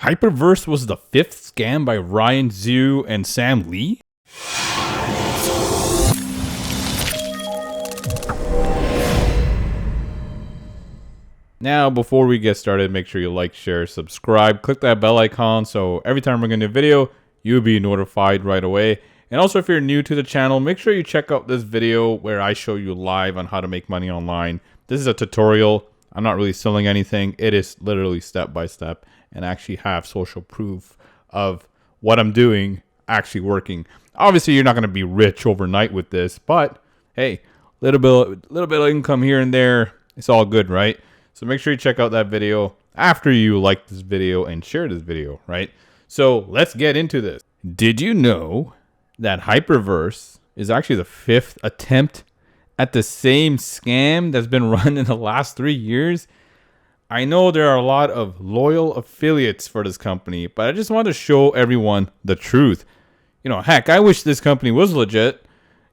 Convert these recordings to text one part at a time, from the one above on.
HyperVerse was the fifth scam by Ryan Zhu and Sam Lee? Now, before we get started, make sure you like, share, subscribe, click that bell icon so every time we're going to do a video, you'll be notified right away. And also, if you're new to the channel, make sure you check out this video where I show you live on how to make money online. This is a tutorial. I'm not really selling anything. It is literally step by step, and I actually have social proof of what I'm doing actually working. Obviously, you're not going to be rich overnight with this, but hey, little bit of income here and there, it's all good, right? So make sure you check out that video after you like this video and share this video, right? So let's get into this. Did you know that HyperVerse is actually the fifth attempt at the same scam that's been run in the last 3 years? I know there are a lot of loyal affiliates for this company, but I just want to show everyone the truth. You know, heck, I wish this company was legit,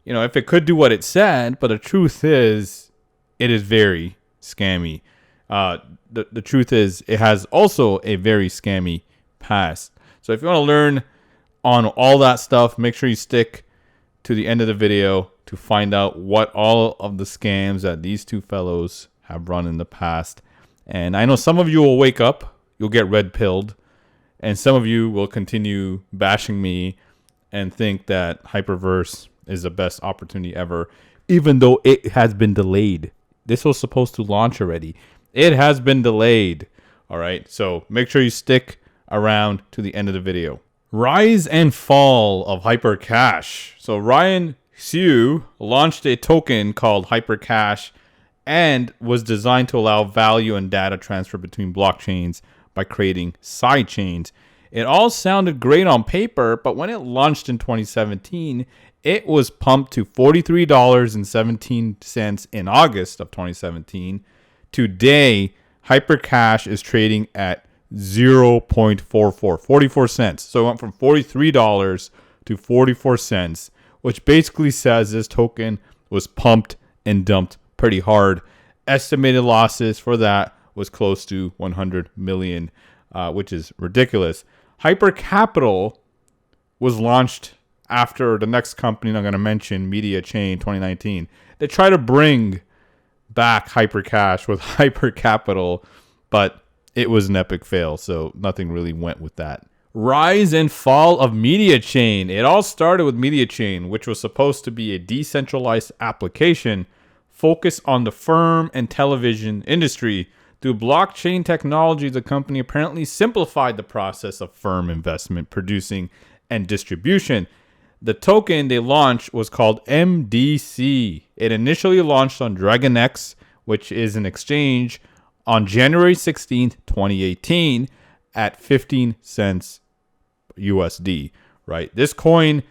you know, if it could do what it said, but the truth is, it is very scammy. The truth is, it has also a very scammy past. So if you want to learn on all that stuff, make sure you stick to the end of the video to find out what all of the scams that these two fellows have run in the past. And I know some of you will wake up, you'll get red pilled, and some of you will continue bashing me and think that HyperVerse is the best opportunity ever, even though it has been delayed. This was supposed to launch already. It has been delayed. All right, so make sure you stick around to the end of the video. Rise and fall of HyperCash. So Ryan Zhu launched a token called HyperCash and was designed to allow value and data transfer between blockchains by creating side chains. It all sounded great on paper, but when it launched in 2017, it was pumped to $43.17 in August of 2017. Today, HyperCash is trading at 44 cents. So it went from $43 to 44 cents, which basically says this token was pumped and dumped pretty hard. Estimated losses for that was close to 100 million, which is ridiculous. HyperCapital was launched after the next company I'm going to mention, MediaChain 2019. They try to bring back HyperCash with HyperCapital, but it was an epic fail, so nothing really went with that. Rise and fall of MediaChain. It all started with MediaChain, which was supposed to be a decentralized application focused on the film and television industry. Through blockchain technology, the company apparently simplified the process of firm investment, producing, and distribution. The token they launched was called MDC. It initially launched on Dragon X, which is an exchange, on January 16th, 2018 at 15 cents USD, right? This coin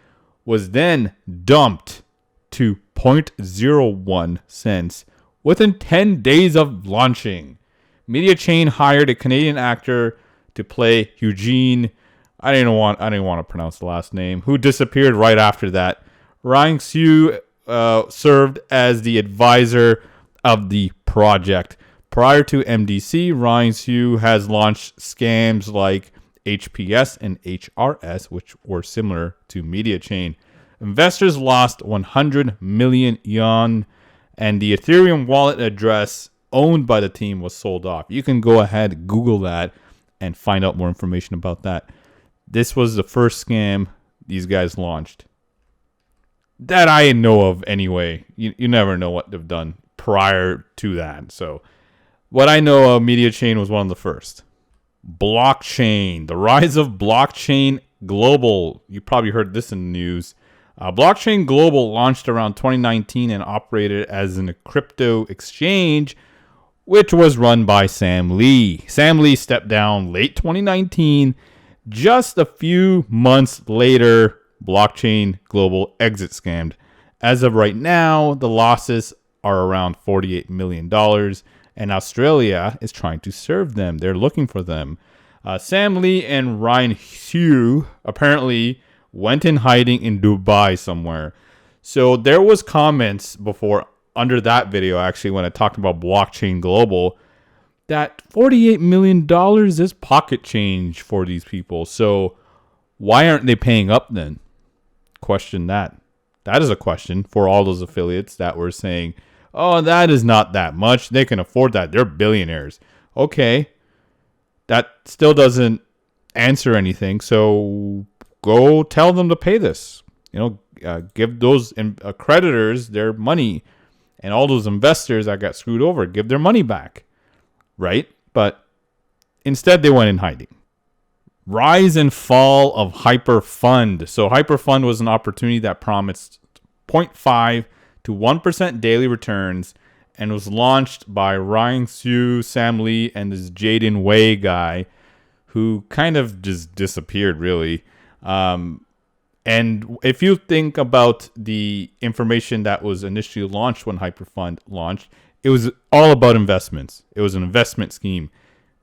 was then dumped to 0.01 cents within 10 days of launching. MediaChain hired a Canadian actor to play Eugene. I didn't want to pronounce the last name, who disappeared right after that. Ryan Zhu served as the advisor of the project. Prior to MDC, Ryan Zhu has launched scams like HPS and HRS, which were similar to MediaChain. Investors lost 100 million yuan, and the Ethereum wallet address owned by the team was sold off. You can go ahead, Google that, and find out more information about that. This was the first scam these guys launched that I know of anyway. You never know what they've done prior to that. So what I know of, MediaChain was one of the first. Blockchain. The rise of Blockchain Global. You probably heard this in the news. Blockchain Global launched around 2019 and operated as a crypto exchange, which was run by Sam Lee. Sam Lee stepped down late 2019. Just a few months later, Blockchain Global exit scammed. As of right now, the losses are around $48 million, and Australia is trying to serve them. They're looking for them. Sam Lee and Ryan Zhu apparently went in hiding in Dubai somewhere. So there was comments before under that video, actually, when I talked about Blockchain Global, that $48 million is pocket change for these people. So why aren't they paying up then? Question that. That is a question for all those affiliates that were saying, oh, that is not that much. They can afford that. They're billionaires. Okay. That still doesn't answer anything. So go tell them to pay this. Give those creditors their money, and all those investors that got screwed over, give their money back. Right? But instead they went in hiding. Rise and fall of HyperFund. So HyperFund was an opportunity that promised 0.5 to 1% daily returns and was launched by Ryan Su, Sam Lee, and this Jaden Wei guy who kind of just disappeared, really. And if you think about the information that was initially launched when HyperFund launched, it was all about investments. It was an investment scheme.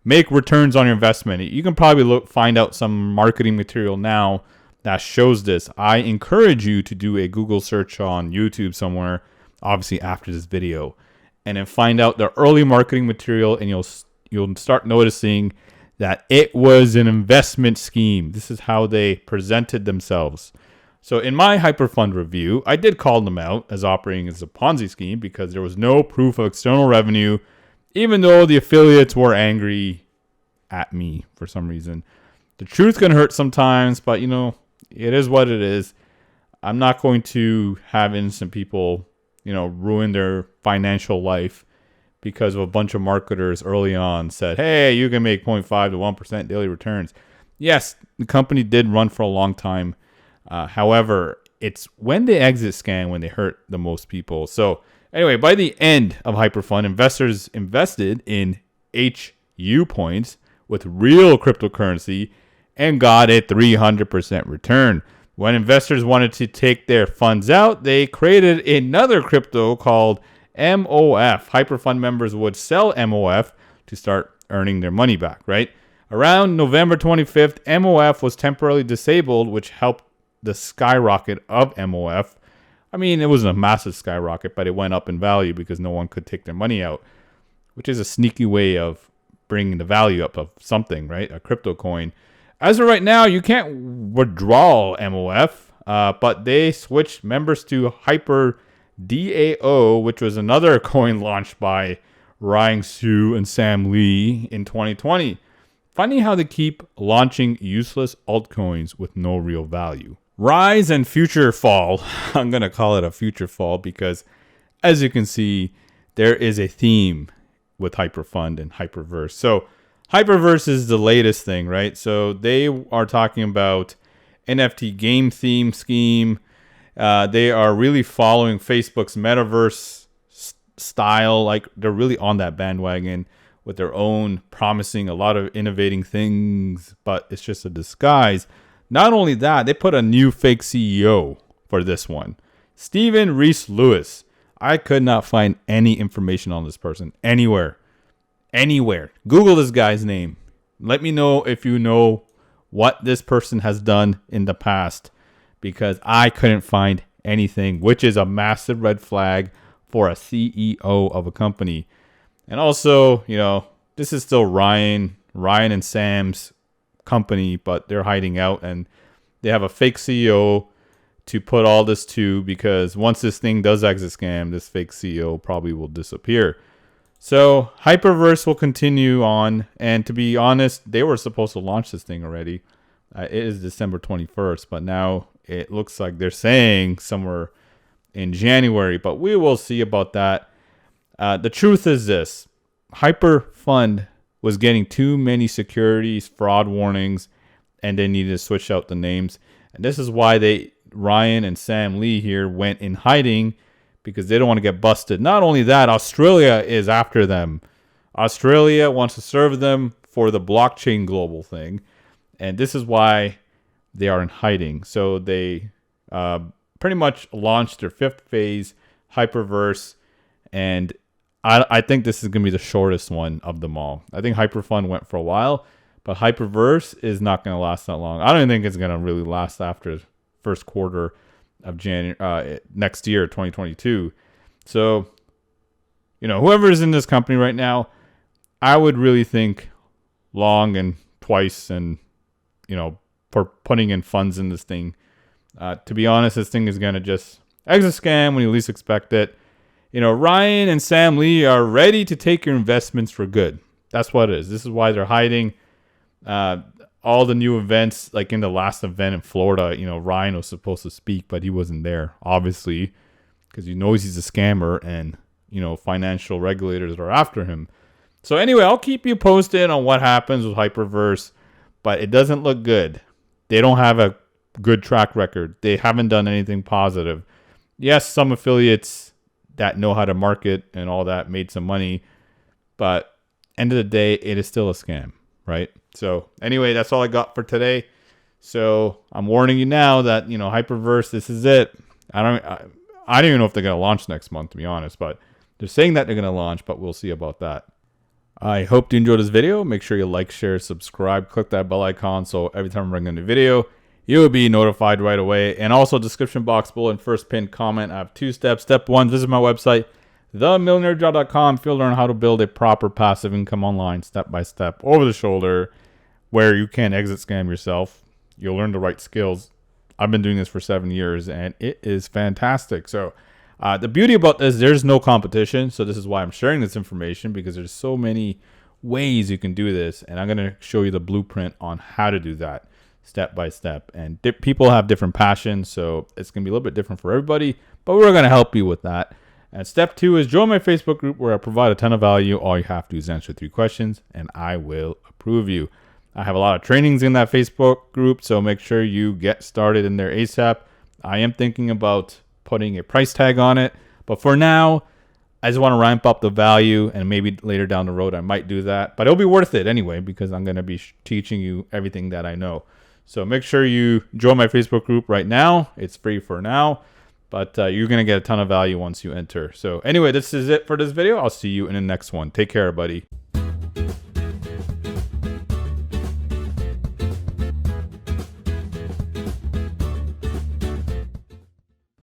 Make returns on your investment. You can probably find out some marketing material now that shows this. I encourage you to do a Google search on YouTube somewhere, obviously after this video, and then find out the early marketing material, and you'll start noticing that it was an investment scheme. This is how they presented themselves. So in my HyperFund review, I did call them out as operating as a Ponzi scheme because there was no proof of external revenue, even though the affiliates were angry at me for some reason. The truth can hurt sometimes, but it is what it is. I'm not going to have innocent people, ruin their financial life because of a bunch of marketers early on said, hey, you can make 0.5 to 1% daily returns. Yes, the company did run for a long time. However, it's when they exit scam when they hurt the most people. So anyway, by the end of HyperFund, investors invested in HU points with real cryptocurrency and got a 300% return. When investors wanted to take their funds out, they created another crypto called MOF. HyperFund members would sell MOF to start earning their money back, right? Around November 25th, MOF was temporarily disabled, which helped the skyrocket of MOF. I mean, it wasn't a massive skyrocket, but it went up in value because no one could take their money out, which is a sneaky way of bringing the value up of something, right? A crypto coin. As of right now, you can't withdraw MOF, but they switched members to Hyper DAO, which was another coin launched by Ryan Su and Sam Lee in 2020. Funny how they keep launching useless altcoins with no real value. Rise and future fall. I'm going to call it a future fall because, as you can see, there is a theme with HyperFund and HyperVerse. So HyperVerse is the latest thing, right? So they are talking about NFT game theme scheme. They are really following Facebook's metaverse style. Like, they're really on that bandwagon with their own promising a lot of innovating things, but it's just a disguise. Not only that, they put a new fake CEO for this one. Stephen Reese Lewis. I could not find any information on this person anywhere. Google this guy's name. Let me know if you know what this person has done in the past, because I couldn't find anything, which is a massive red flag for a CEO of a company. And also, this is still Ryan and Sam's company, but they're hiding out and they have a fake CEO to put all this to, because once this thing does exit scam, this fake CEO probably will disappear. So HyperVerse will continue on, and to be honest, they were supposed to launch this thing already. It is December 21st, but now it looks like they're saying somewhere in January, but we will see about that. The truth is this: HyperFund was getting too many securities fraud warnings, and they needed to switch out the names. And this is why Ryan and Sam Lee here went in hiding, because they don't want to get busted. Not only that, Australia is after them. Australia wants to serve them for the blockchain global thing. And this is why they are in hiding. So they pretty much launched their fifth phase, HyperVerse. And I think this is going to be the shortest one of them all. I think HyperFund went for a while, but HyperVerse is not going to last that long. I don't even think it's going to really last after first quarter of January next year, 2022. So, whoever is in this company right now, I would really think long and twice, and for putting in funds in this thing. To be honest, this thing is gonna just exit scam when you least expect it. Ryan and Sam Lee are ready to take your investments for good. That's what it is. This is why they're hiding all the new events. Like in the last event in Florida, Ryan was supposed to speak, but he wasn't there, obviously, because he knows he's a scammer, and financial regulators are after him. So anyway, I'll keep you posted on what happens with HyperVerse, but it doesn't look good. They don't have a good track record. They haven't done anything positive. Yes, some affiliates that know how to market and all that made some money, but end of the day, it is still a scam, right? So anyway, that's all I got for today. So I'm warning you now that HyperVerse, this is it. I don't even know if they're gonna launch next month, to be honest, but they're saying that they're gonna launch, but we'll see about that. I hope you enjoyed this video. Make sure you like, share, subscribe, click that bell icon so every time I bring a new video, you'll be notified right away. And also, description box below and first pinned comment, I have 2 steps. Step 1, visit my website, themillionairejob.com, if you'll learn how to build a proper passive income online, step by step, over the shoulder, where you can exit scam yourself. You'll learn the right skills. I've been doing this for 7 years, and it is fantastic. So the beauty about this, there's no competition. So this is why I'm sharing this information, because there's so many ways you can do this. And I'm going to show you the blueprint on how to do that step by step. And people have different passions, so it's going to be a little bit different for everybody, but we're going to help you with that. And step 2 is join my Facebook group, where I provide a ton of value. All you have to do is answer 3 questions, and I will approve you. I have a lot of trainings in that Facebook group, so make sure you get started in there ASAP. I am thinking about putting a price tag on it, but for now, I just want to ramp up the value, and maybe later down the road I might do that. But it'll be worth it anyway, because I'm going to be teaching you everything that I know. So make sure you join my Facebook group right now. It's free for now, but you're going to get a ton of value once you enter. So anyway, this is it for this video. I'll see you in the next one. Take care, buddy.